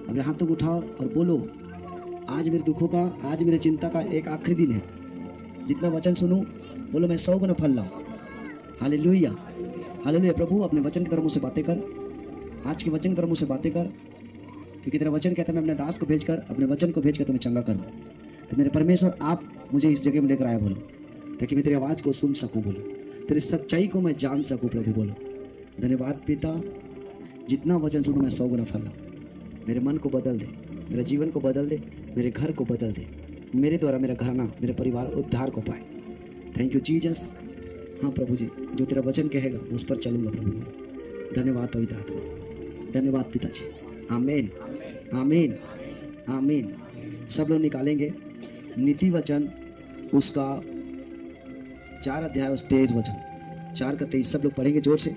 अपने हाथों को उठाओ और बोलो, आज मेरे दुखों का, आज मेरे चिंता का एक आखिरी दिन है। जितना वचन सुनूं बोलो मैं 100 गुना फल लाऊं। Hallelujah, hallelujah. प्रभु अपने वचन की तरह मुझसे बातें कर, आज के वचन की तरह मुझसे बातें कर, क्योंकि तेरा वचन कहता है मैं अपने दास को भेजकर, अपने वचन को भेजकर तुम्हें चंगा करूं। तो मेरे परमेश्वर आप मुझे इस जगह में लेकर आए बोलो, ताकि मैं तेरी आवाज़ को सुन सकूं बोलो, तेरी सच्चाई को मैं जान सकूं प्रभु बोलो। धन्यवाद पिता, जितना वचन सुनूं मैं 100 गुना फल लाऊं। मेरे मन को बदल दे, मेरे जीवन को बदल दे, मेरे घर को बदल दे, मेरे द्वारा मेरा घराना, मेरे परिवार उद्धार को पाए। Thank you Jesus. हाँ प्रभु जी, जो तेरा वचन कहेगा उस पर चलूंगा प्रभु। धन्यवाद पवित्र आत्मा, धन्यवाद पिताजी। आमीन, आमीन, आमीन। सब लोग निकालेंगे नीति वचन उसका 4 अध्याय, उस 23 वचन 4 का 23, सब लोग पढ़ेंगे जोर से।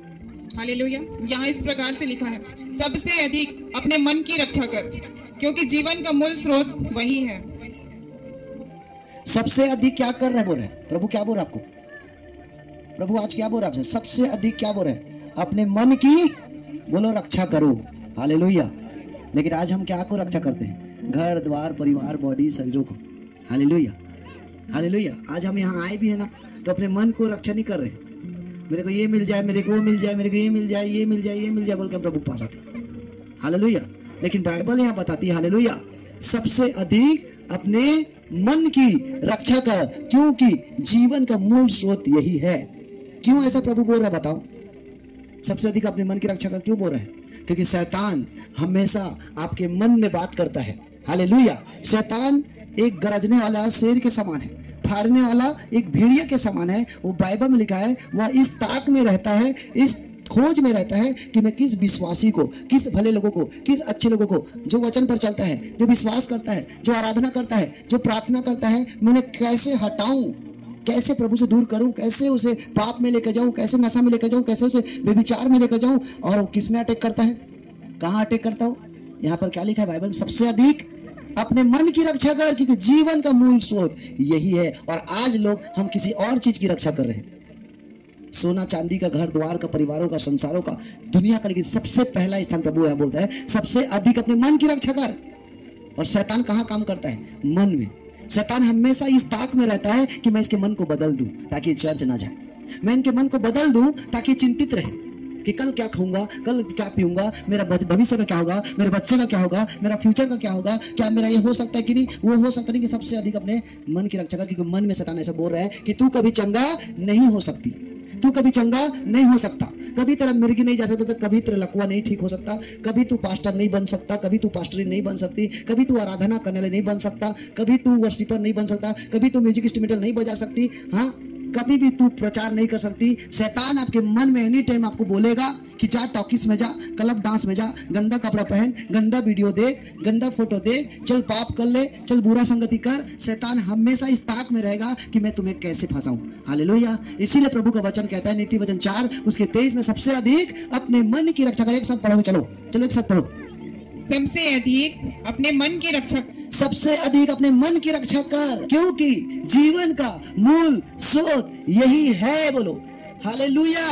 हालेलुया। यहाँ इस प्रकार से लिखा है, सबसे अधिक अपने मन की रक्षा कर, क्योंकि जीवन का मूल स्रोत वही है। सबसे अधिक क्या कर रहे बोल रहे प्रभु? क्या बोल रहे आपको प्रभु? आज क्या बोल रहे आपसे? सबसे अधिक क्या बोल रहे? अपने मन की बोलो रक्षा करो। हालेलुया। लेकिन आज हम क्या को रक्षा करते हैं? घर द्वार, परिवार, बॉडी, शरीरों को। Hallelujah, hallelujah. आज हम यहाँ आए भी है ना, तो अपने मन को रक्षा नहीं कर रहे। मेरे को ये मिल जाए, मेरे को वो मिल जाए, मेरे को ये मिल जाए, ये मिल जाए, ये मिल जाए बोल के प्रभु पास आते। हालेलुया। लेकिन बाइबल यहाँ बताती है, हालेलुया, सबसे अधिक अपने मन की रक्षा कर, क्योंकि जीवन का मूल स्रोत यही है। क्यों ऐसा प्रभु बोल रहा है बताओ? सबसे अधिक अपने मन की रक्षा कर क्यों बोल रहा है? क्योंकि शैतान हमेशा आपके मन में बात करता है। हालेलुया। शैतान एक गरजने वाला शेर के समान है, फाड़ने वाला एक भेड़िया के समान है। वो बाइबल में लिखा है, वह इस ताक में रहता है, इस खोज में रहता है कि मैं किस विश्वासी को, किस भले लोगों को, किस अच्छे लोगों को, जो वचन पर चलता है, जो विश्वास करता है, जो आराधना करता है, जो प्रार्थना करता है, मैं उन्हें कैसे हटाऊं, कैसे प्रभु से दूर करूं, कैसे उसे पाप में लेकर जाऊं, कैसे नशा में लेकर जाऊं, कैसे उसे व्यभिचार में लेकर जाऊं। और वो किस में अटैक करता है? कहाँ अटैक करता हो? यहाँ पर क्या लिखा है बाइबल में? सबसे अधिक अपने मन की रक्षा कर, क्योंकि जीवन का मूल स्रोत यही है। और आज लोग हम किसी और चीज की रक्षा कर रहे हैं, सोना चांदी का, घर द्वार का, परिवारों का, संसारों का, दुनिया का। लेकिन सबसे पहला स्थान प्रभु यहाँ बोलता है, सबसे अधिक अपने मन की रक्षा कर। और शैतान कहाँ काम करता है? मन में। शैतान हमेशा इस ताक में रहता है कि मैं इसके मन को बदल दूं ताकि चर्च ना जाए, मैं इनके मन को बदल दूं ताकि चिंतित रहे कि कल क्या खाऊंगा, कल क्या पीऊंगा, मेरा भविष्य का क्या होगा, मेरे बच्चे का क्या होगा, मेरा फ्यूचर का क्या होगा, क्या मेरा ये हो सकता है कि नहीं, वो हो सकता नहीं। कि सबसे अधिक अपने मन की रक्षा कर, क्योंकि मन में शैतान ऐसा बोल रहा है कि तू कभी चंगा नहीं हो सकती, तू कभी चंगा नहीं हो सकता, कभी तेरा मिर्गी नहीं जा सकता, कभी तेरा लकवा नहीं ठीक हो सकता, कभी तू पास्टर नहीं बन सकता, कभी तू पास्टरी नहीं बन सकती, कभी तू आराधना करने वाले नहीं बन सकता, कभी तू वर्शिपर नहीं बन सकता, कभी तू म्यूजिक इंस्ट्रूमेंटल नहीं बजा सकती, हाँ, कभी भी तू प्रचार नहीं कर सकती। शैतान आपके मन में एनी टाइम आपको बोलेगा कि जा टॉकीज में जा, क्लब डांस में जा, गंदा कपड़ा पहन, गंदा वीडियो देख, गंदा फोटो देख, चल पाप कर ले, चल बुरा संगति कर। शैतान हमेशा इस ताक में रहेगा कि मैं तुम्हें कैसे फंसाऊं। हालेलुया। इसीलिए प्रभु का वचन कहता है, नीति वचन 4 उसके 23 में, सबसे अधिक अपने मन की रक्षा कर। एक साथ पढ़ोगे, चलो चलो एक साथ पढ़ो। सबसे अधिक अपने मन की रक्षा, सबसे अधिक अपने मन की रक्षा कर, क्योंकि जीवन का मूल स्रोत यही है। बोलो हालेलुया।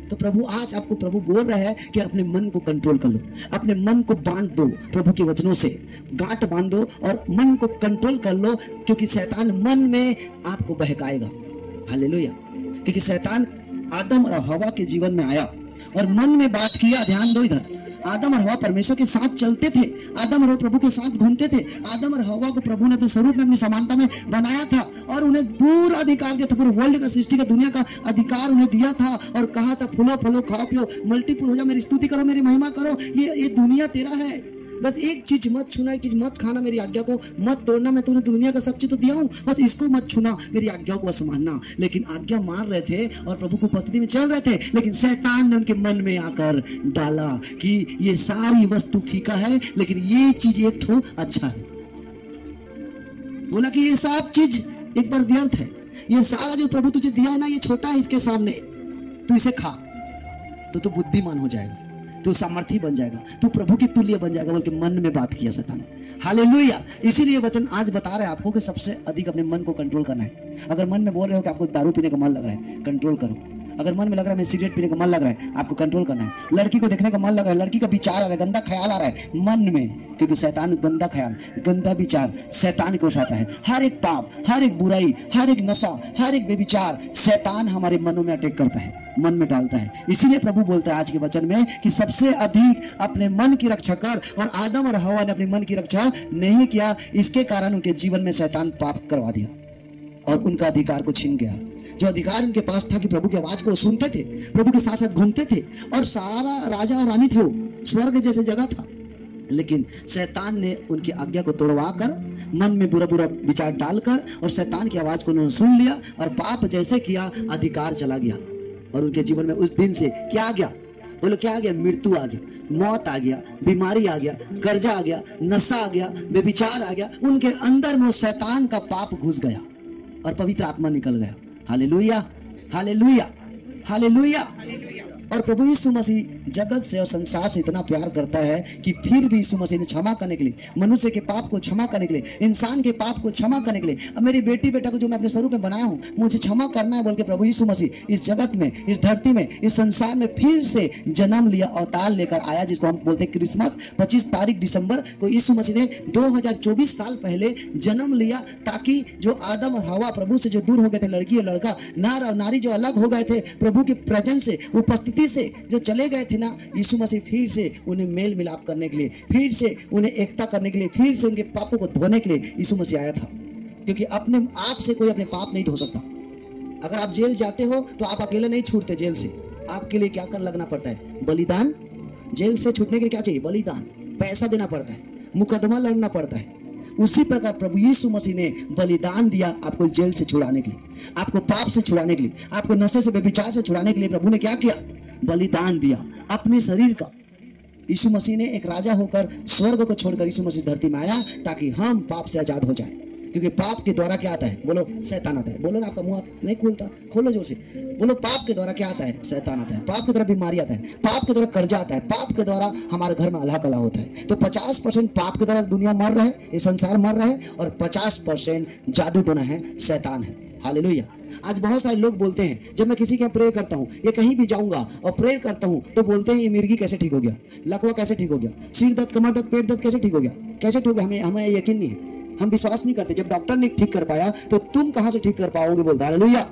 तो प्रभु आज आपको प्रभु बोल रहा है कि अपने मन को कंट्रोल कर लो, अपने मन को बांध दो, प्रभु के वचनों से गांठ बांध दो और मन को कंट्रोल कर लो, क्योंकि शैतान मन में आपको बहकाएगा। हालेलुया। क्योंकि शैतान आदम और हवा के जीवन में आया और मन में बात किया। ध्यान दो इधर, आदम और हवा परमेश्वर के साथ चलते थे, आदम और हवा प्रभु के साथ घूमते थे। आदम और हवा को प्रभु ने अपने स्वरूप में, अपनी समानता में बनाया था और उन्हें पूरा अधिकार दिया था, पूरे वर्ल्ड का, सृष्टि का, दुनिया का अधिकार उन्हें दिया था और कहा था फूलो फलो, खाओ पियो, मल्टीपुल हो जाओ, मेरी स्तुति करो, मेरी महिमा करो, ये दुनिया तेरा है। बस एक चीज मत छूना, एक चीज मत खाना, मेरी आज्ञा को मत तोड़ना। मैं तुम्हें दुनिया का सब चीज तो दिया हूँ, बस इसको मत छूना, मेरी आज्ञा को बस मानना। लेकिन आज्ञा मान रहे थे और प्रभु की उपस्थिति में चल रहे थे, लेकिन शैतान ने उनके मन में आकर डाला कि ये सारी वस्तु फीका है, लेकिन ये चीज एक ठो अच्छा है। बोला कि ये सब चीज एक बार व्यर्थ है, ये सारा जो प्रभु तुझे दिया है ना, ये छोटा है इसके सामने, तू इसे खा तो तू बुद्धिमान हो जाएगा, तू सामर्थी बन जाएगा, तू प्रभु की तुल्य बन जाएगा। बोल के मन में बात किया शैतान। हालेलुया। इसीलिए वचन आज बता रहे हैं आपको कि सबसे अधिक अपने मन को कंट्रोल करना है। अगर मन में बोल रहे हो कि आपको दारू पीने का मन लग रहा है, कंट्रोल करो। अगर मन में लग रहा है मैं सिगरेट पीने का मन लग रहा है, आपको कंट्रोल करना है। लड़की को देखने का मन लग रहा है, लड़की का विचार आ रहा है, गंदा ख्याल आ रहा है मन में, क्योंकि शैतान गंदा ख्याल, गंदा विचार शैतान को उठाता है। हर एक पाप, हर एक बुराई, हर एक नशा, हर एक बेविचार शैतान हमारे मनों में अटैक करता है, मन में डालता है। इसीलिए प्रभु बोलता है आज के वचन में कि सबसे अधिक अपने मन की रक्षा कर, और आदम और हवा ने अपने मन की रक्षा नहीं किया, इसके कारण उनके जीवन में शैतान पाप करवा दिया और उनका अधिकार को छीन गया। जो अधिकार उनके पास था कि प्रभु की आवाज को सुनते थे, प्रभु के साथ साथ घूमते थे, और सारा राजा और रानी थे, वो स्वर्ग जैसे जगह था, लेकिन शैतान ने उनकी आज्ञा को तोड़वा कर, मन में बुरा बुरा विचार डालकर, और शैतान की आवाज को उन्होंने सुन लिया और पाप जैसे किया, अधिकार चला गया। और उनके जीवन में उस दिन से क्या आ गया? बोलो क्या आ गया? मृत्यु आ गया, मौत आ गया, बीमारी आ गया, कर्जा आ गया, नशा आ गया, बेविचार आ गया। उनके अंदर में शैतान का पाप घुस गया और पवित्र आत्मा निकल गया। Hallelujah, hallelujah, hallelujah. और प्रभु यीशु मसीह जगत से और संसार से इतना प्यार करता है कि फिर भी यीशु मसीह ने क्षमा करने के लिए, मनुष्य के पाप को क्षमा करने के लिए, इंसान के पाप को क्षमा करने के लिए, अब मेरी बेटी बेटा को जो मैं अपने स्वरूप में बनाया हूं, मुझे क्षमा करना है बोल के प्रभु यीशु मसीह इस जगत में, इस धरती में, इस संसार में फिर से जन्म लिया, अवतार लेकर आया, जिसको हम बोलते हैं क्रिसमस। 25 तारीख दिसंबर को यीशु मसीह ने 2024 साल पहले जन्म लिया, ताकि जो आदम और हवा प्रभु से जो दूर हो गए थे, लड़की और लड़का, नर और नारी जो अलग हो गए थे प्रभु की प्रेजेंस से, उपस्थिति से जो चले गए थे ना, यीशु मसीह फिर से उन्हें मेल मिलाप करने के लिए, फिर से उन्हें एकता करने के लिए, फिर से उनके पापों को धोने के लिए यीशु मसीह आया था। क्योंकि अपने आप से कोई अपने पाप नहीं धो सकता। अगर आप जेल जाते हो तो आप अकेले नहीं छूटते जेल से, आपके लिए क्या कर लगना पड़ता है? बलिदान। जेल से छूटने के लिए क्या चाहिए? बलिदान, पैसा देना पड़ता है, मुकदमा लड़ना पड़ता है। उसी प्रकार प्रभु यीशु मसीह ने बलिदान दिया आपको जेल से छुड़ाने के लिए, आपको पाप से छुड़ाने के लिए, आपको नशे से, व्यभिचार से छुड़ाने के लिए प्रभु ने क्या किया? बलिदान दिया अपने शरीर का। यीशु मसीह ने एक राजा होकर स्वर्ग को छोड़कर यीशु मसीह धरती में आया, ताकि हम पाप से आजाद हो जाएं। क्योंकि पाप के द्वारा क्या आता है? बोलो शैतान आता है। बोलो ना, आपका मुंह नहीं खुलता, खोलो जोर से बोलो। पाप के द्वारा क्या आता है? शैतान आता है। पाप के द्वारा बीमारी आता है, पाप के द्वारा कर्जा आता है, पाप के द्वारा हमारे घर में अल्लाह कला होता है। तो 50% पाप के द्वारा दुनिया मर रहा है, ये संसार मर रहा है, और 50% जादू टोना है, शैतान है। हालेलुया। आज बहुत सारे लोग बोलते हैं, जब मैं किसी के यहाँ प्रेयर करता हूँ या कहीं भी जाऊंगा और प्रेयर करता हूँ, तो बोलते हैं ये मिर्गी कैसे ठीक हो गया, लकवा कैसे ठीक हो गया, सिर दर्द, कमर दर्द, पेट दर्द कैसे ठीक हो गया, कैसे ठीक हो गया? हमें यकीन नहीं है, हम विश्वास नहीं करते। जब डॉक्टर ने ठीक कर पाया तो तुम कहां से ठीक कर पाओगे? बोलता है हालेलुया।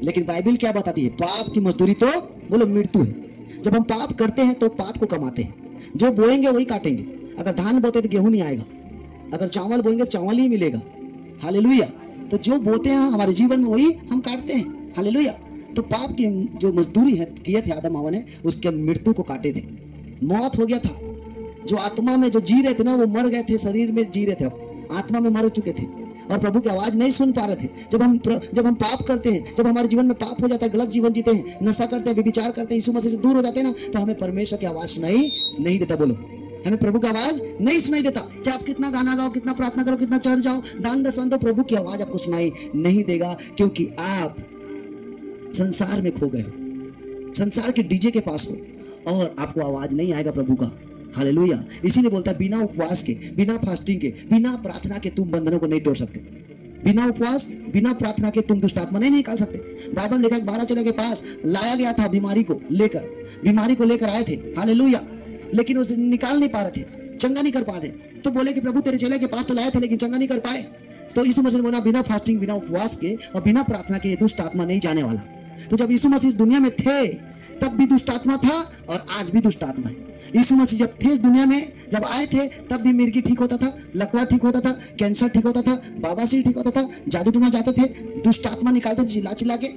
लेकिन बाइबल क्या बताती है? पाप की मजदूरी तो बोलो मृत्यु है। जब हम पाप करते हैं तो पाप को कमाते हैं। जो बोएंगे वही काटेंगे। अगर धान बोते तो गेहूं नहीं आएगा, अगर चावल बोएंगे चावल ही मिलेगा। हालेलुया। तो जो बोते हैं हमारे जीवन में वही हम काटते हैं। हालेलुया। तो पाप की जो मजदूरी है किए थे आदम हवा ने, उसके मृत्यु को काटे थे, मौत हो गया था। जो आत्मा में जो जी रहे थे ना, वो मर गए थे, शरीर में जी रहे थे, आत्मा में मर चुके थे और प्रभु की आवाज नहीं सुन पा रहे थे। जब हम पाप करते हैं, जब हमारे जीवन में पाप हो जाता है, गलत जीवन जीते हैं, नशा करते हैं, व्यभिचार करते हैं, यीशु मसीह से दूर हो जाते हैं ना, तो हमें परमेश्वर की आवाज सुनाई नहीं देता। बोलो, हमें प्रभु की आवाज नहीं सुनाई देता। चाहे आप कितना गाना गाओ, कितना प्रार्थना करो, कितना चढ़ जाओ, दान दसवन दो, प्रभु की आवाज आपको सुनाई नहीं देगा, क्योंकि आप संसार में खो गए, संसार के डीजे के पास हो और आपको आवाज नहीं आएगा प्रभु का। हालेलुया। इसीलिए बोलता है बिना उपवास के, बिना फास्टिंग के, बिना प्रार्थना के तुम बंधनों को नहीं तोड़ सकते। बिना उपवास, बिना प्रार्थना के तुम दुष्ट आत्मा नहीं निकाल सकते। बाइबल में लिखा है 12 चेले के पास लाया गया था बीमारी को लेकर आए थे। हालेलुया। लेकिन उसे निकाल नहीं पा रहे थे, चंगा नहीं कर पा रहे। तो बोले कि प्रभु तेरे चेले के पास तो लाए थे लेकिन चंगा नहीं कर पाए। तो यीशु मसीह ने बोला बिना फास्टिंग, बिना उपवास के और बिना प्रार्थना के दुष्ट आत्मा नहीं जाने वाला। तो जब यीशु मसीह इस दुनिया में थे तब भी दुष्ट आत्मा था और आज भी दुष्ट आत्मा है। यीशु मसीह जब थे इस दुनिया में, जब आए थे, तब भी मिर्गी ठीक होता था, लकवा ठीक होता था, कैंसर ठीक होता था, बवासीर ठीक होता था, जादू टोना जाते थे, दुष्ट आत्मा निकालते थे चिल्ला चिल्ला के,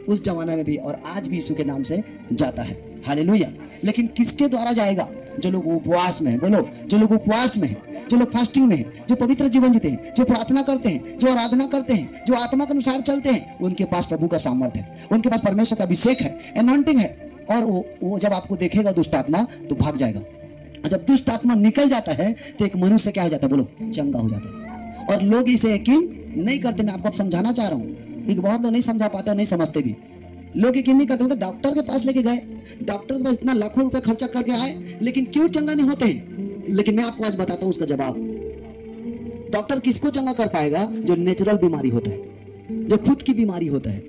उस जमाने में भी और आज भी यीशु के नाम से जाता है। हालेलुया। लेकिन किसके द्वारा जाएगा? जो लोग उपवास में है। बोलो, जो लोग उपवास में है, जो लोग फास्टिंग में है, जो पवित्र जीवन जीते हैं, जो प्रार्थना करते हैं, जो आराधना करते हैं, जो आत्मा के अनुसार चलते हैं, उनके पास प्रभु का सामर्थ्य है, उनके पास परमेश्वर का अभिषेक है, एनॉइंटिंग है। और वो जब आपको देखेगा दुष्ट आत्मा तो भाग जाएगा। और जब दुष्ट आत्मा निकल जाता है तो एक मनुष्य क्या हो जाता है? बोलो, चंगा हो जाता है। और लोग इसे यकीन नहीं करते। मैं आपको अब समझाना चाह रहा हूँ, एक बहुत लोग नहीं समझा पाते, नहीं समझते भी। लोग यकीन नहीं करते। तो डॉक्टर के पास लेके गए, डॉक्टर के पास इतना लाखों रुपए खर्चा करके आए, लेकिन क्यों चंगा नहीं होते हैं? लेकिन मैं आपको आज बताता हूँ उसका जवाब। डॉक्टर किसको चंगा कर पाएगा? जो नेचुरल बीमारी होता है, जो खुद की बीमारी होता है,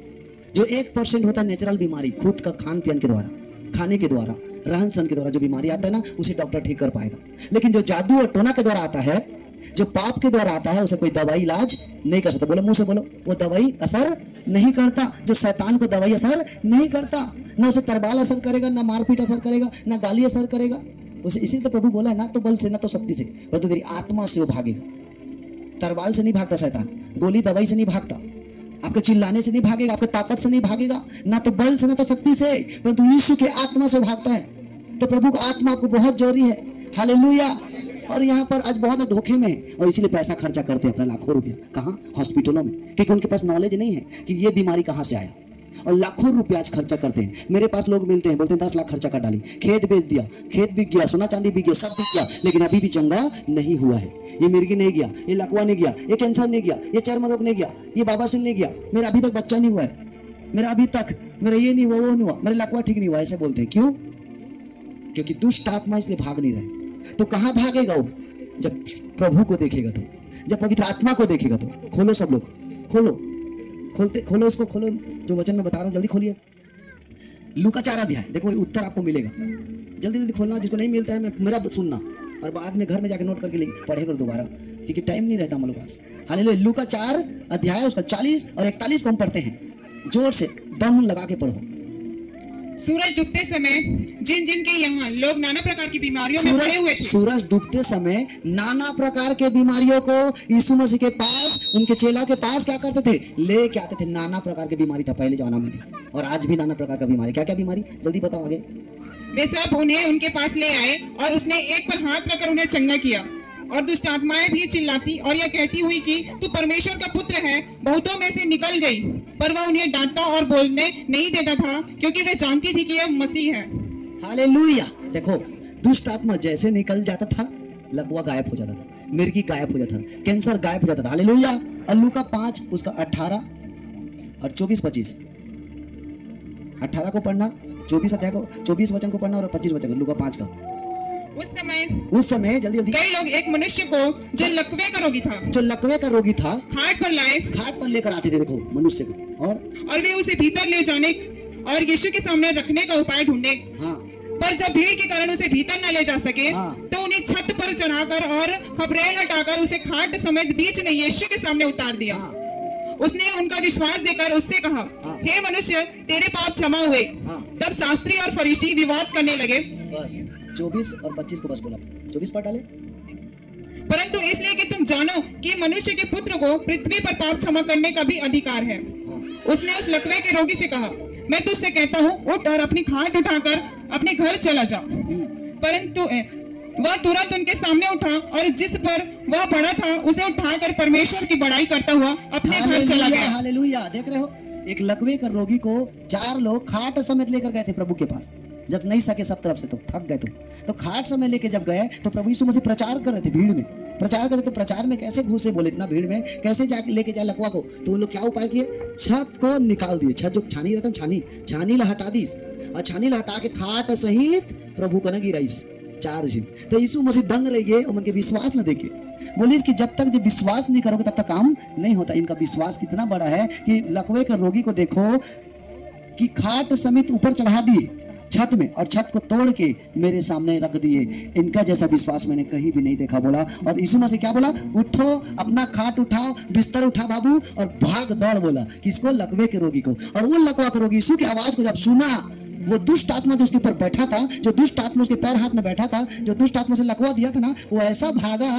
जो 1% होता है नेचुरल बीमारी, खुद का खान पीन के द्वारा, खाने के द्वारा, रहन सहन के द्वारा जो बीमारी आता है ना, उसे डॉक्टर ठीक कर पाएगा। लेकिन जो जादू और टोना के द्वारा आता है, जो पाप के द्वारा आता है, उसे कोई दवाई इलाज नहीं कर सकता। बोलो मुंह से बोलो, वो दवाई असर नहीं करता। जो शैतान को दवाई असर नहीं करता, ना उसे तरबाल असर करेगा, ना मारपीट असर करेगा, ना गाली असर करेगा उसे। इसीलिए तो प्रभु बोला है ना तो बल से ना तो शक्ति से, परंतु तेरी आत्मा से वो भागेगा। तरबाल से नहीं भागता शैतान, गोली दवाई से नहीं भागता, आपके चिल्लाने से नहीं भागेगा, आपके ताकत से नहीं भागेगा, ना तो बल से ना तो शक्ति से, परंतु यीशु के आत्मा से भागता है। तो प्रभु का आत्मा आपको बहुत जरूरी है। हालेलुया। और यहाँ पर आज बहुत धोखे में है और इसीलिए पैसा खर्चा करते हैं अपना लाखों रुपया, कहाँ? हॉस्पिटलों में, क्योंकि उनके पास नॉलेज नहीं है कि ये बीमारी कहाँ से आया, और लाखों रुपया आज खर्चा करते हैं। मेरे पास लोग मिलते हैं, बोलते हैं 10 लाख खर्चा कर डाली, खेत बेच दिया, खेत बिक गया, सोना चांदी बिक गया, सब बिक गया, लेकिन अभी भी चंगा नहीं हुआ है। ये मिर्गी नहीं गया, ये लकवा नहीं गया, ये कैंसर नहीं गया, ये चर्म रोग नहीं गया, ये बाबासिल नहीं गया, मेरा अभी तक बच्चा नहीं हुआ है, मेरा अभी तक मेरा ये नहीं हुआ, वो नहीं हुआ, मेरा लकवा ठीक नहीं हुआ। ऐसे बोलते हैं। क्यों? क्योंकि दुष्ट आत्मा इसलिए भाग नहीं रहे। तो कहाँ भागेगा वो? जब प्रभु को देखेगा तो, जब पवित्र आत्मा को देखेगा तो। खोलो सब लोग, खोलो, खोलो इसको, खोलो जो वचन मैं बता रहा हूँ, जल्दी खोलिए। लूका 4 अध्याय, देखो उत्तर आपको मिलेगा। जल्दी जल्दी खोलना, जिसको नहीं मिलता है मेरा सुनना, और बाद में घर में जाके नोट करके पढ़े कर दोबारा, क्योंकि टाइम नहीं रहता हम लोग पास। हालेलुया। लूका 4 अध्याय उसका 40 और 41 को हम पढ़ते हैं। जोर से दम लगा के पढ़ो। सूरज डूबते समय जिन जिन के यहाँ लोग नाना प्रकार की बीमारियों में पड़े हुए थे, सूरज डूबते समय नाना प्रकार के बीमारियों को यीशु मसीह के पास, उनके चेला के पास क्या करते थे? ले के आते थे। नाना प्रकार की बीमारी था पहले जमाना में, और आज भी नाना प्रकार का बीमारी। क्या क्या बीमारी? जल्दी बताओ आगे। वे सब उन्हें उनके पास ले आए और उसने एक पर हाथ रखकर उन्हें चंगा किया। और दुष्ट आत्माएं भी चिल्लाती और यह कहती हुई कि तू परमेश्वर का पुत्र है, बहुतों में से निकल गई। पर वह उन्हें डांटता और बोलने नहीं देता था, क्योंकि वे जानती थी कि यह मसीह है। हालेलुया। देखो, दुष्ट आत्मा जैसे निकल जाता था, लकवा गायब हो जाता था, मिर्गी गायब हो जाता था, कैंसर गायब हो जाता था। हालेलुया। और लूका 5 उसका 18 और 24-25, 18 को पढ़ना, 24 अध्याय को, 24 वचन को पढ़ना और 25 वचन को, लूका 5 का। उस समय जल्दी जल्दी, कई लोग एक मनुष्य को जो लकवे का रोगी था, खाट पर लाए, खाट पर लेकर आते थे। देखो मनुष्य को, और वे उसे भीतर ले जाने और यीशु के सामने रखने का उपाय ढूंढे। हाँ। पर जब भीड़ के कारण उसे भीतर न ले जा सके, हाँ। तो उन्हें छत पर चढ़ाकर और खबरेल हटाकर उसे खाट समेत बीच में यीशु के सामने उतार दिया। हाँ। उसने उनका विश्वास देकर उससे कहा, हाँ। हे मनुष्य, तेरे पाप क्षमा हुए। हाँ। तब शास्त्री और फरीसी विवाद करने लगे। बस 24 और 25 को बस बोला था, 24 पढ़ डाले। परंतु इसलिए कि तुम जानो कि मनुष्य के पुत्र को पृथ्वी पर पाप क्षमा करने का भी अधिकार है। हाँ। उसने उस लकवे के रोगी से कहा, मैं तुझसे कहता हूँ, उठ और अपनी खाट उठाकर अपने घर चला जा। परंतु वह तुरंत उनके सामने उठा और जिस पर वह पड़ा था उसे उठाकर परमेश्वर की बड़ाई करता हुआ अपने घर चला गया। हालेलुया। देख रहे हो, एक लकवे का रोगी को 4 लोग खाट समेत लेकर गए थे प्रभु के पास। जब नहीं सके सब तरफ से, तो थक गए तो खाट समय लेके जब गए तो प्रभु यीशु मसीह प्रचार कर रहे थे, भीड़ में प्रचार कर रहे। तो प्रचार में कैसे घुसे? बोले इतना भीड़ में कैसे जाके लेके जाए लकवा को? तो वो लोग क्या उपाय किए? छत को निकाल दिए। छत जो छानी रहता, छानी ला हटा दी, और छानी ला हटा के खाट सहित प्रभु को न गिराइस 4 दिन। तो यीशु मसीह दंग रह गए और उनके विश्वास न देखे। बोले कि जब तक जब विश्वास नहीं करोगे तब तक काम नहीं होता। इनका विश्वास कितना बड़ा है कि लकवे के रोगी को देखो कि खाट समेत ऊपर चढ़ा दिए छत में, और छत को तोड़ के मेरे सामने रख दिए। इनका जैसा विश्वास मैंने कहीं भी नहीं देखा। बोला, और यीशु मसीह क्या बोला? उठो, अपना खाट उठाओ, बिस्तर उठा बाबू, और भाग दौड़। बोला किसको? लकवे के रोगी को। और वो लकवा के रोगी यीशु की आवाज को जब सुना, वो दुष्ट आत्मा जो उसके ऊपर बैठा था, जो दुष्ट आत्मा उसके पैर हाथ में बैठा था, जो दुष्ट आत्मा से लकवा दिया था ना, वो ऐसा भागा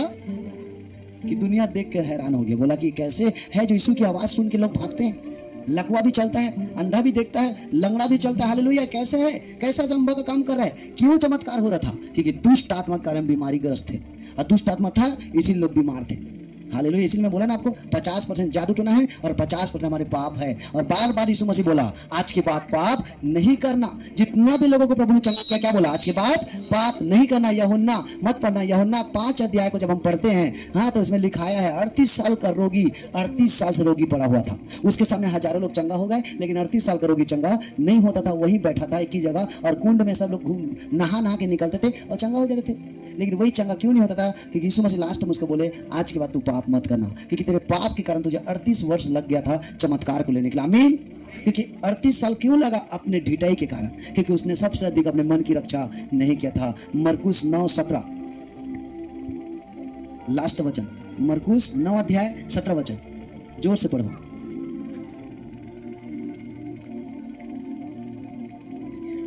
कि दुनिया देख कर हैरान हो गया। बोला कि कैसे है जो यीशु की आवाज सुन के लोग भागते हैं? लकवा भी चलता है, अंधा भी देखता है, लंगड़ा भी चलता है। हालेलुया। कैसे है? कैसा संभव का काम कर रहा है? क्यों चमत्कार हो रहा था? क्योंकि दुष्ट आत्मा के कारण बीमारी ग्रस्त थे, और दुष्ट आत्मा था इसीलिए लोग बीमार थे। हालेलुया। इसीलिए मैं बोला ना आपको, 50% जादू टोना है और 50% हमारे पाप है। और बार बार यीशु मसीह बोला, आज के बाद पाप नहीं करना। जितना भी लोगों को प्रभु ने चंगा किया, क्या बोला? आज के बाद पाप नहीं करना। यूहन्ना मत पढ़ना, यूहन्ना 5 अध्याय को जब हम पढ़ते हैं, हाँ, तो इसमें लिखाया है 38 साल का रोगी, 38 साल से रोगी पड़ा हुआ था। उसके सामने हजारों लोग चंगा हो गए, लेकिन 38 साल का रोगी चंगा नहीं होता था। वही बैठा था एक ही जगह, और कुंड में सब लोग नहा के निकलते थे और चंगा हो जाते थे। लेकिन वही चंगा क्यों नहीं होता था? क्योंकि यीशु मसीह लास्ट में उसको बोले, आज के बाद तू पाप मत करना, क्योंकि तेरे पाप के कारण तुझे 38 वर्ष लग गया था चमत्कार को लेने के लिए। आमीन। क्योंकि 38 साल क्यों लगा? अपने ढिठाई के कारण, क्योंकि उसने सबसे अधिक अपने मन की रक्षा नहीं किया था। मरकुस 9:17 लास्ट वचन, मरकुस 9 अध्याय 17 वचन, जोर से पढ़ो।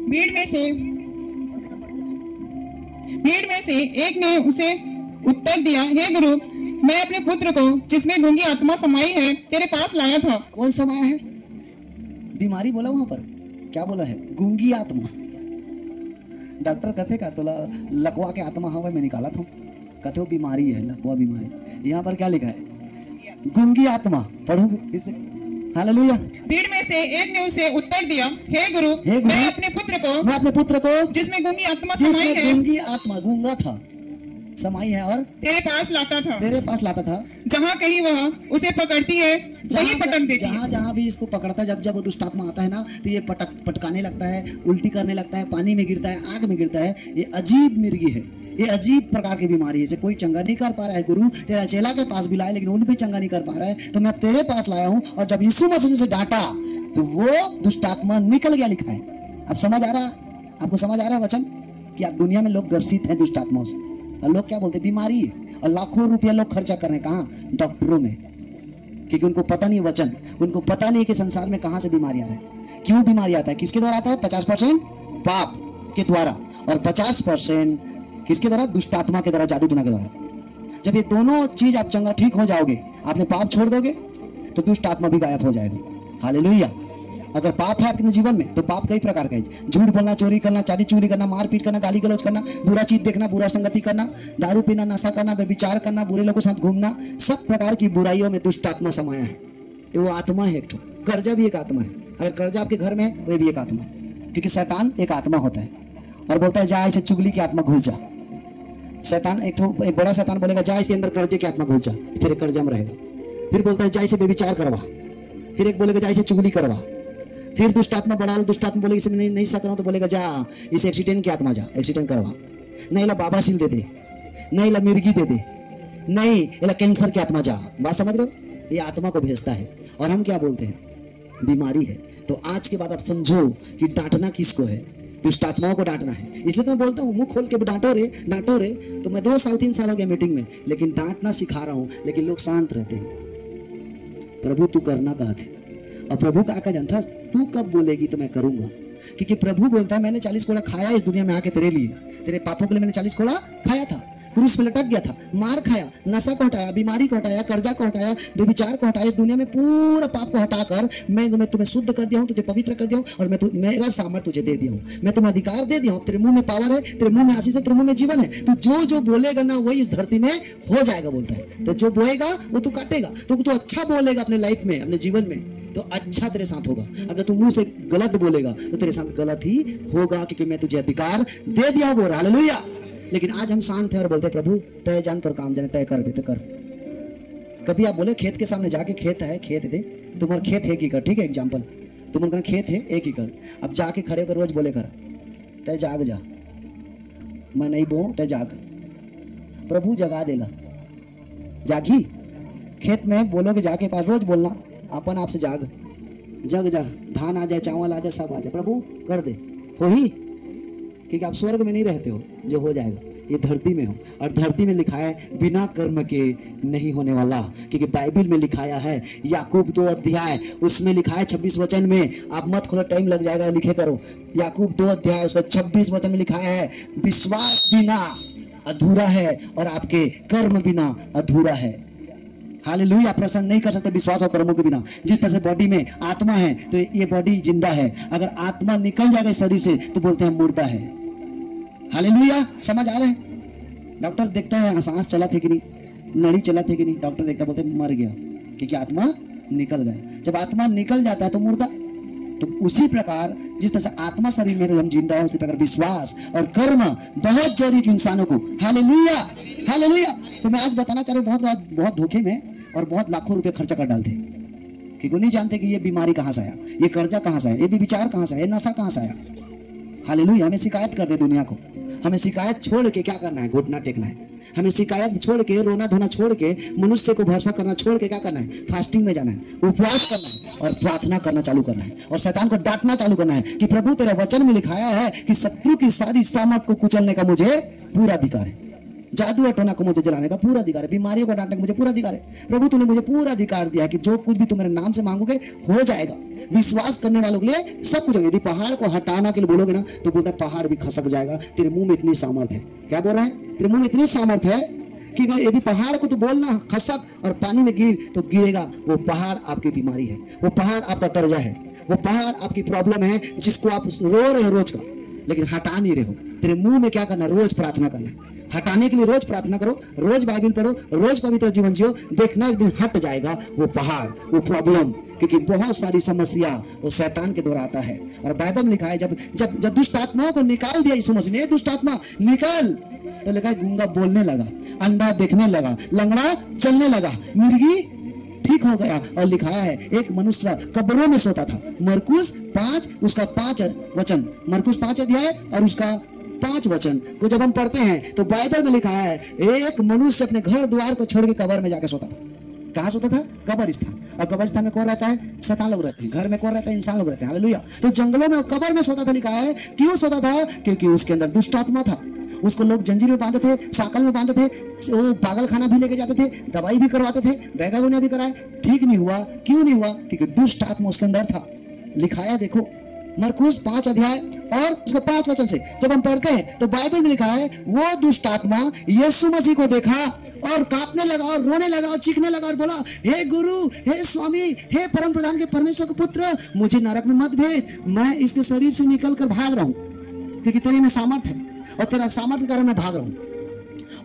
भीड़ में से एक ने उसे उत्तर दिया, हे गुरु, मैं अपने पुत्र को जिसमें गूंगी आत्मा समाई है तेरे पास लाया था। कौन समाया है? बीमारी बोला वहां पर, क्या बोला है? गूंगी आत्मा। डॉक्टर कहते का तो लकवा के आत्मा हवा में निकाला था, कहते हो बीमारी है, लकवा बीमारी। यहाँ पर क्या लिखा है? गूंगी आत्मा। पढ़ो फिर से। हालेलुया। भीड़ में से एक ने उसे उत्तर दिया, हे गुरु, मैं अपने पुत्र को जिसमें गूंगी आत्मा समाई है, गूंगी आत्मा, गूंगा था, समाई है, और तेरे पास लाता था। जहाँ कहीं वह उसे पकड़ती है वहीं पटक देती है। जहाँ भी इसको पकड़ता है, जब वो दुष्ट आत्मा आता है ना, तो ये पटकाने लगता है, उल्टी करने लगता है, पानी में गिरता है, आग में गिरता है। ये अजीब मिर्गी है, ये अजीब प्रकार की बीमारी है। इसे कोई चंगा नहीं कर पा रहा है। गुरु तेरा चेला के पास भी लाया, लेकिन उन भी चंगा नहीं कर पा रहा है, तो मैं तेरे पास लाया हूँ। और जब यीशु मसीह ने उसे डांटा तो वो दुष्ट आत्मा निकल गया, लिखा है। अब समझ आ रहा? आपको समझ आ रहा है वचन? कि आप दुनिया में लोग ग्रसित हैं दुष्ट आत्माओं से, और लोग क्या बोलते हैं? बीमारी है। और लाखों रुपया लोग खर्चा कर रहे हैं, कहाँ? डॉक्टरों में, क्योंकि उनको पता नहीं वचन, उनको पता नहीं कि संसार में कहाँ से बीमारी आ रहा है, क्यों बीमारी आता है, किसके द्वारा आता है? 50% पाप के द्वारा, और 50% किसके द्वारा? दुष्ट आत्मा के द्वारा, जादू टोना के द्वारा। जब ये दोनों चीज आप चंगा ठीक हो जाओगे, आपने पाप छोड़ दोगे, तो दुष्ट आत्मा भी गायब हो जाएगी। हालेलुया। अगर पाप है आपके जीवन में, तो पाप कई प्रकार का है। झूठ बोलना, चोरी करना, चारी चोरी करना, मारपीट करना, गाली गलौज करना, बुरा चीज देखना, बुरा संगति करना, दारू पीना, नशा करना, व्यभिचार करना, बुरे लोगों के साथ घूमना, सब प्रकार की बुराइयों में दुष्ट आत्मा समाया है। वो आत्मा है एक ठो। कर्जा भी एक आत्मा है। अगर कर्जा आपके घर में है, वो भी एक आत्मा है, क्योंकि शैतान एक आत्मा होता है और बोलता है जा इसे चुगली की आत्मा घुस जा। शैतान एक बड़ा शैतान बोलेगा जा इसके अंदर कर्जे की आत्मा घुस जा, फिर एक कर्जा में रहेगा। फिर बोलता है जा इसे व्यभिचार करवा, फिर एक बोलेगा जा इसे चुगली करवा। फिर दुष्ट आत्मा बड़ा, दुष्ट आत्मा बोलेगा इसे नहीं सक रहा हूं, तो बोलेगा जा इसे एक्सीडेंट की आत्मा, जा एक्सीडेंट करवा। नहीं ला बाबा सील दे दे, नहीं ला मिर्गी दे दे, नहीं ला कैंसर की आत्मा, जा। बात समझ रहे हो? ये आत्मा को भेजता है। और हम क्या बोलते हैं? बीमारी है। तो आज के बाद आप समझो कि डांटना किसको है? दुष्ट आत्माओं को डांटना है। इसलिए तो मैं बोलता हूँ मुंह खोल के डांटो रे। तो मैं 2 साल 3 साल हो गया मीटिंग में, लेकिन डांटना सिखा रहा हूँ, लेकिन लोग शांत रहते हैं। प्रभु तू करना कहा थे, और प्रभु का जानता तू कब बोलेगी तो मैं करूंगा। क्योंकि प्रभु बोलता है मैंने 40 कोड़ा खाया इस दुनिया में आके तेरे लिए, तेरे पापों के लिए मैंने 40 कोड़ा खाया था, क्रूस पे लटक गया था, मार खाया, नशा को हटाया, बीमारी को हटाया, कर्जा को हटाया, व्यभिचार को हटाया, इस दुनिया में पूरा पाप को हटाकर मैं तुम्हें शुद्ध कर दिया हूँ, तुझे पवित्र कर दिया हूँ, और मैं मेरा सामर्थ्य तुझे दे दिया हूँ, मैं तुम्हें अधिकार दे दिया हूँ। तेरे मुंह में पावर है, तेरे मुंह में आशीष है, तेरे मुंह में जीवन है। तू जो बोलेगा ना वही इस धरती में हो जाएगा, बोलता है। तो जो बोएगा वो तू काटेगा। तो अच्छा बोलेगा अपने लाइफ में, अपने जीवन में, तो अच्छा तेरे साथ होगा। अगर तू मुंह से गलत बोलेगा तो तेरे साथ गलत ही होगा, क्योंकि मैं तुझे अधिकार दे दिया। बोल हालेलुया। लेकिन आज हम शांत हैं और बोलते प्रभु तय जान पर काम जाने, तय कर भी तो कर। कभी आप बोले खेत के सामने जाके, खेत है, खेत दे, तुम्हारा खेत है 1 एकड़, ठीक है एग्जाम्पल, तुम्हारा खेत है 1 एकड़। अब जाके खड़े होकर रोज बोले कर तय जाग जा, मैं नहीं बो तय जाग, प्रभु जगा देगा। जागी खेत में बोलोगे जाके पास, रोज बोलना अपन आपसे जाग, जग जा, धान आ जाए, चावल आ जाए, सब आ जाए, प्रभु कर दे, हो ही। क्योंकि आप स्वर्ग में नहीं रहते हो, जो हो जाएगा ये धरती में हो। और धरती में लिखा है बिना कर्म के नहीं होने वाला, क्योंकि बाइबल में लिखाया है, याकूब 2 अध्याय उसमें लिखा है 26 वचन में, आप मत खोलो, टाइम लग जाएगा, लिखे करो। याकूब 2 अध्याय उसका 26 वचन में लिखा है विश्वास बिना अधूरा है और आपके कर्म बिना अधूरा है। हालेलुया। प्रसन्न नहीं कर सकते विश्वास और कर्मों के बिना। जिस तरह से बॉडी में आत्मा है तो ये बॉडी जिंदा है, अगर आत्मा निकल जाएगा इस शरीर से तो बोलते हैं मुर्दा है। हालेलुया। समझ आ रहे हैं? डॉक्टर देखता है सांस चला थे कि नहीं, नड़ी चला थे कि नहीं, डॉक्टर देखता बोलते मर गया, क्योंकि आत्मा निकल गया। जब आत्मा निकल जाता है तो मुर्दा। तो उसी प्रकार जिस तरह से आत्मा शरीर में हम जिंदा है, उसी प्रकार विश्वास और कर्म बहुत जरूरी इंसानों को। Hallelujah, hallelujah. तो मैं आज बताना चाह रहा हूँ, बहुत धोखे में और बहुत लाखों रुपए खर्चा कर डालते, क्योंकि नहीं जानते कि ये बीमारी कहाँ से आया, ये कर्जा कहाँ से आया, ये विचार कहाँ से आया, ये नशा कहाँ से आया। हालेलुया। हमें शिकायत कर दे दुनिया को, हमें शिकायत छोड़ के क्या करना है? घुटना टेकना है। हमें शिकायत छोड़ के, रोना धोना छोड़ के, मनुष्य को भरोसा करना छोड़ के क्या करना है? फास्टिंग में जाना है, उपवास करना है और प्रार्थना करना चालू करना है और शैतान को डांटना चालू करना है कि प्रभु तेरे वचन में लिखाया है कि शत्रु की सारी सामर्थ को कुचलने का मुझे पूरा अधिकार है, जादू टोना को मुझे जलाने का पूरा अधिकार है, बीमारियों को डांटने का मुझे पूरा अधिकार है। प्रभु तूने मुझे पूरा अधिकार दिया कि जो कुछ भी तुम मेरे नाम से मांगोगे हो जाएगा। विश्वास करने वालों के लिए सब कुछ है। यदि पहाड़ को हटाना के लिए बोलोगे ना तो बोलता है पहाड़ भी खसक जाएगा। तेरे मुंह में इतनी सामर्थ है। क्या बोल रहा है? तेरे मुंह में इतनी सामर्थ है कि यदि पहाड़ को तो बोलना खसक और पानी में गिर तो गिरेगा। वो पहाड़ आपकी बीमारी है, वो पहाड़ आपका कर्जा है, वो पहाड़ आपकी प्रॉब्लम है जिसको आप रो रहे हो रोज का, लेकिन हटा नहीं रहे हो। तेरे मुंह में क्या करना? रोज प्रार्थना करना है। हटाने के लिए रोज प्रार्थना करो, रोज बाइबल पढ़ो, रोज पवित्र जीवन जियो। देखना एक दिन हट जाएगा वो पहाड़, वो प्रॉब्लम, क्योंकि बहुत सारी समस्या वो शैतान के द्वारा आता है। और बाइबल में लिखा है जब जब जब दुष्ट आत्माओं को निकाल दिया यीशु मसीह ने, दुष्ट आत्मा निकल, तो लिखा है गूंगा बोलने लगा, अंधा देखने लगा, लंगड़ा चलने लगा, मिर्गी ठीक हो गया। और लिखाया है एक मनुष्य कब्रों में सोता था। मरकुस 5 उसका 5 वचन, मरकुस 5 अध्याय और उसका 5 वचन को जब हम पढ़ते हैं तो बाइबल में लिखा है एक मनुष्य अपने घर द्वार को छोड़ के कब्र में जाकर सोता था। कहाँ सोता था? कब्रिस्तान। और कब्रिस्तान में कौन रहता है? शैतान लोग रहते हैं। घर में कौन रहता है? इंसान लोग रहते हैं। हालेलुया। तो जंगलों में कब्र में सोता था। लिखा है क्यों सोता था? क्योंकि उसके अंदर दुष्ट आत्मा था। उसको लोग जंजीर में बांधते थे, साकल में बांधते थे, वो पागल खाना भी लेके जाते थे, दवाई भी करवाते थे, बैगा गुनिया भी कराए, ठीक नहीं हुआ। क्यों नहीं हुआ? क्योंकि दुष्ट आत्मा उसके अंदर था। लिखाया देखो मरकुस 5 अध्याय और उसके 5 वचन से जब हम पढ़ते हैं तो बाइबल में लिखा है वो दुष्ट आत्मा यीशु मसीह को देखा और कांपने लगा और रोने लगा और चीखने लगा और बोला, हे गुरु, हे स्वामी, हे परम प्रधान के परमेश्वर के पुत्र, मुझे नरक में मत भेज। मैं इसके शरीर से निकल कर भाग रहा हूँ क्योंकि तेरे में सामर्थ है और तेरा सामर्थ के कारण मैं भाग रहा हूँ।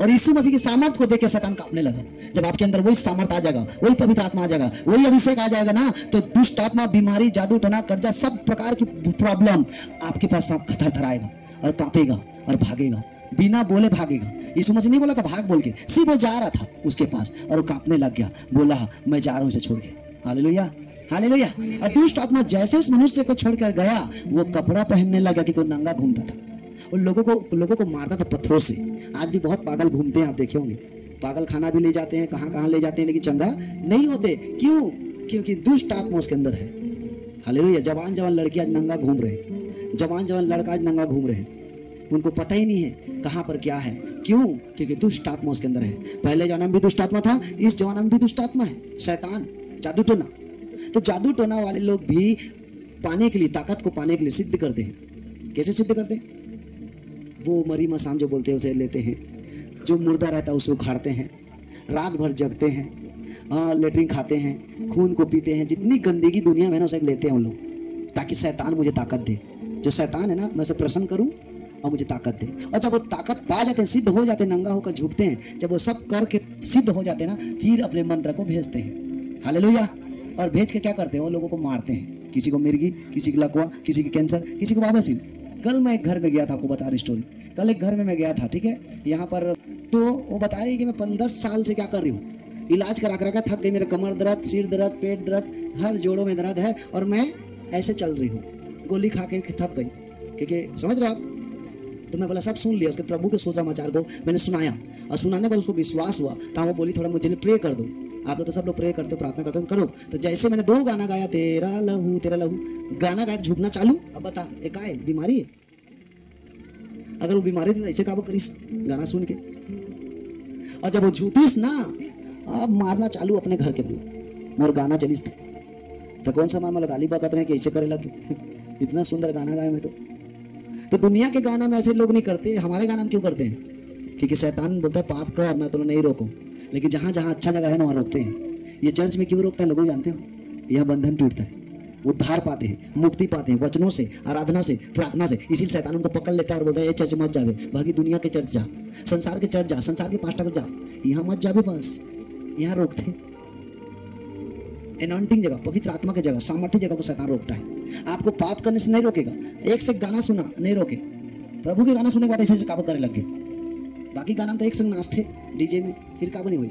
और यीशु मसीह की सामर्थ को देख के शैतान कांपने लगा। जब आपके अंदर वही सामर्थ आ जाएगा, वही पवित्र आत्मा आ जाएगा, वही अभिषेक आ जाएगा ना, तो दुष्ट आत्मा, बीमारी, जादू टोना, कर्जा, सब प्रकार की प्रॉब्लम आपके पास थरथराएगा और कांपेगा और भागेगा, बिना बोले भागेगा। यीशु मसीह नहीं बोला था भाग बोल के, सिर्फ वो जा रहा था उसके पास और वो कांपने लग गया, बोला मैं जा रहा हूं इसे छोड़ के। Hallelujah, hallelujah. और दुष्ट आत्मा जैसे उस मनुष्य को छोड़कर गया, वो कपड़ा पहनने लगा कि कोई नंगा घूमता था और लोगों को मारता था पत्थरों से। आज भी बहुत पागल घूमते हैं, आप देखे होंगे, पागल खाना भी ले जाते हैं, कहाँ ले जाते हैं, लेकिन चंगा नहीं होते। क्यों? क्योंकि दुष्ट आत्मा उसके अंदर है। हालेलुया। जवान लड़की आज नंगा घूम रहे, जवान लड़का आज नंगा घूम रहे, उनको पता ही नहीं है कहाँ पर क्या है। क्यों? क्योंकि दुष्ट आत्मा उसके अंदर है। पहले जमाना में भी दुष्ट आत्मा था, इस जमाना में भी दुष्ट आत्मा है, शैतान, जादू टोना। तो जादू टोना वाले लोग भी पाने के लिए, ताकत को पाने के लिए सिद्ध करते हैं। कैसे सिद्ध करते हैं? वो मरी मसान जो बोलते हैं उसे लेते हैं, जो मुर्दा रहता है उसको उखाड़ते हैं, रात भर जगते हैं, लेटरिन खाते हैं, खून को पीते हैं, जितनी गंदगी दुनिया में ना उसे लेते हैं उन लोग, ताकि शैतान मुझे ताकत दे। जो शैतान है ना, मैं उसे प्रसन्न करूं और मुझे ताकत दे। और जब वो ताकत पा जाते हैं, सिद्ध हो जाते हैं, नंगा होकर झुकते हैं, जब वो सब करके सिद्ध हो जाते हैं ना, फिर अपने मंत्र को भेजते हैं। हालेलुया। और भेज के क्या करते हैं? वो लोगों को मारते हैं, किसी को मिर्गी, किसी को लकवा, किसी की कैंसर, किसी को बाबसीर। कल मैं एक घर में गया था, आपको बता रही स्टोरी। कल एक घर में मैं गया था, ठीक है, यहाँ पर, तो वो बता रही है कि मैं 10 साल से क्या कर रही हूँ, इलाज करा कर थक गई, मेरा कमर दर्द, सिर दर्द, पेट दर्द, हर जोड़ों में दर्द है और मैं ऐसे चल रही हूँ, गोली खा के थक गई, क्योंकि समझ रहे हो आप। तो मैं बोला सब सुन लिया, उसके प्रभु के सुसमाचार को मैंने सुनाया और सुनाने पर उसको विश्वास हुआ, तो वो बोली थोड़ा मुझे लिए प्रे कर दो। आप लोग तो सब लोग प्रे करते हो, प्रार्थना करते हो, करो। तो जैसे मैंने 2 गाना गाया, तेरा लहू गाना गाया, झुकना चालू। अब बता एक आए बीमारी है, अगर वो बीमारी थी तो ऐसे काबू करीस गाना सुन के। और जब वो झूठीस ना, अब मारना चालू अपने घर के लिए और गाना चलीस था। तो कौन सा मामा गाली बात रहे कि ऐसे करे लगे इतना सुंदर गाना गाया मैं तो दुनिया के गाना में ऐसे लोग नहीं करते, हमारे गाना में क्यों करते हैं? क्योंकि शैतान बोलता है पाप कर, मैं तो नहीं रोकूं, लेकिन जहां जहां अच्छा जगह है ना वहां रोकते हैं। ये चर्च में क्यों रोकता है लोग जानते हो? यह बंधन टूटता है, उद्धार पाते हैं, मुक्ति पाते हैं वचनों से, आराधना से, प्रार्थना से। इसीलिए शैतान उनको पकड़ लेता है और बोलता है ये चर्च मत जावे, बाकी दुनिया के चर्च जा, संसार के चर्च जा, संसार के पास्टर जा, यहाँ मत जावे, बस यहाँ रोकते। एनॉइंटिंग जगह, पवित्र आत्मा की जगह, सामर्थ्य जगह को शैतान रोकता है। आपको पाप करने से नहीं रोकेगा, एक से गाना सुना नहीं रोके, प्रभु के गाना सुनने के बाद ऐसे काबू करने लग गए। बाकी गाना तो एक संग नाचते डीजे में, फिर काबू नहीं हुई।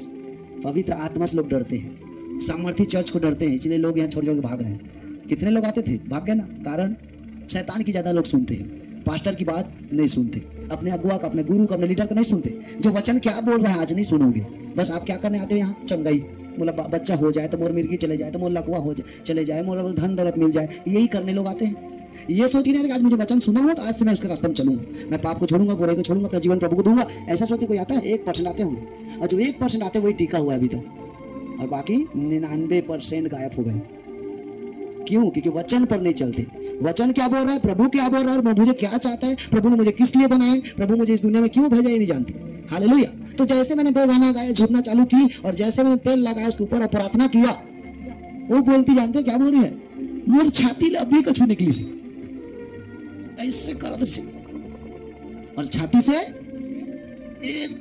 पवित्र आत्मा से लोग डरते हैं, सामर्थ्य चर्च को डरते हैं, इसलिए लोग यहाँ छोड़ छोड़ के भाग रहे हैं। कितने लोग आते थे, भाग गए ना, कारण शैतान की ज्यादा लोग सुनते हैं, पास्टर की बात नहीं सुनते। अपने अगुआ का, अपने गुरु का, अपने लीडर का नहीं सुनते। जो वचन क्या बोल रहा है आज नहीं सुनोगे। बस आप क्या करने आते हो यहाँ? चंगाई, मोला बच्चा हो जाए तो मोर मिर्गी चले जाए, तो मोर लकवा हो जाए चले जाए, मोर धन दौलत मिल जाए, यही करने लोग आते हैं। ये सोच ही नहीं कि आज मुझे वचन सुना हो तो आज से मैं उसके रास्ते में चलूंगा, मैं पाप को छोड़ूंगा, बुराई को छोड़ूंगा, अपना जीवन प्रभु को दूंगा। ऐसा सोच के कोई आता है? 1% आते होंगे, और जो 1% आते हैं वही टीका हुआ है अभी तक, और बाकी 99% गायब हो गए। क्यों? क्योंकि वचन पर नहीं चलते। वचन क्या बोल रहा है, प्रभु क्या बोल रहा है, और मुझे क्या चाहता है, प्रभु ने मुझे किस लिए बनाया है, प्रभु मुझे इस दुनिया में क्यों भेजा, ये नहीं जानते। हालेलुया। तो जैसे मैंने 2 गाना गाया, झूठना चालू की, और जैसे मैंने तेल लगाया उसके ऊपर और प्रार्थना किया, वो बोलती जानते क्या बोल रही है? मोर छाती अभी कछु निकली से, ऐसे कर से, और छाती से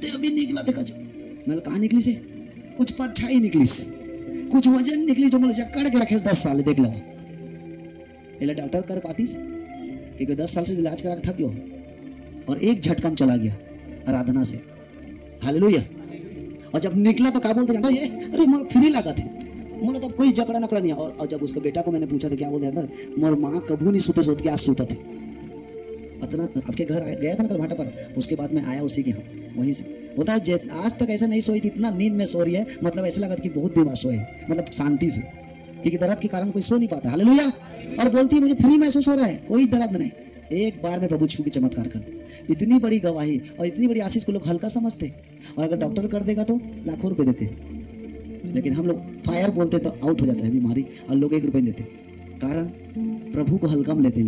अभी निकला थे कछु। मतलब कहा निकली से? कुछ परछाई निकली से, कुछ वजन निकली जो मतलब जकड़ के रखे 10 साल। देख लो ये डॉक्टर कर पाती से, क्योंकि 10 साल से इलाज करा था क्यों, और एक झटका में चला गया आराधना से। हालेलुया। और जब निकला तो क्या बोलते जानते ये, अरे मोर फ्री लगा थे, मोला तो कोई जकड़ा नकड़ा नहीं। और जब उसके बेटा को मैंने पूछा तो क्या बोल रहा था, मोर माँ कभी नहीं सोते सोते, आज सोता थे। इतना आपके घर गया था ना कल भाटा पर, उसके बाद में आया उसी के यहाँ, वहीं से होता है। आज तक ऐसा नहीं सोई थी, इतना नींद में सो रही है, मतलब ऐसा लगा कि बहुत दिमाग सोए, मतलब शांति से, क्योंकि दर्द के कारण कोई सो नहीं पाता। हालेलुया। और बोलती है मुझे फ्री महसूस हो रहा है, कोई दर्द नहीं। एक बार में प्रभु छू के चमत्कार कर दे। इतनी बड़ी गवाही और इतनी बड़ी आशीष को लोग हल्का समझते, और अगर डॉक्टर कर देगा तो लाखों रुपए देते, लेकिन हम लोग फायर बोलते तो आउट हो जाता है बीमारी, और लोग 1 रुपए देते। कारण प्रभु को हल्का में लेते हैं लोग।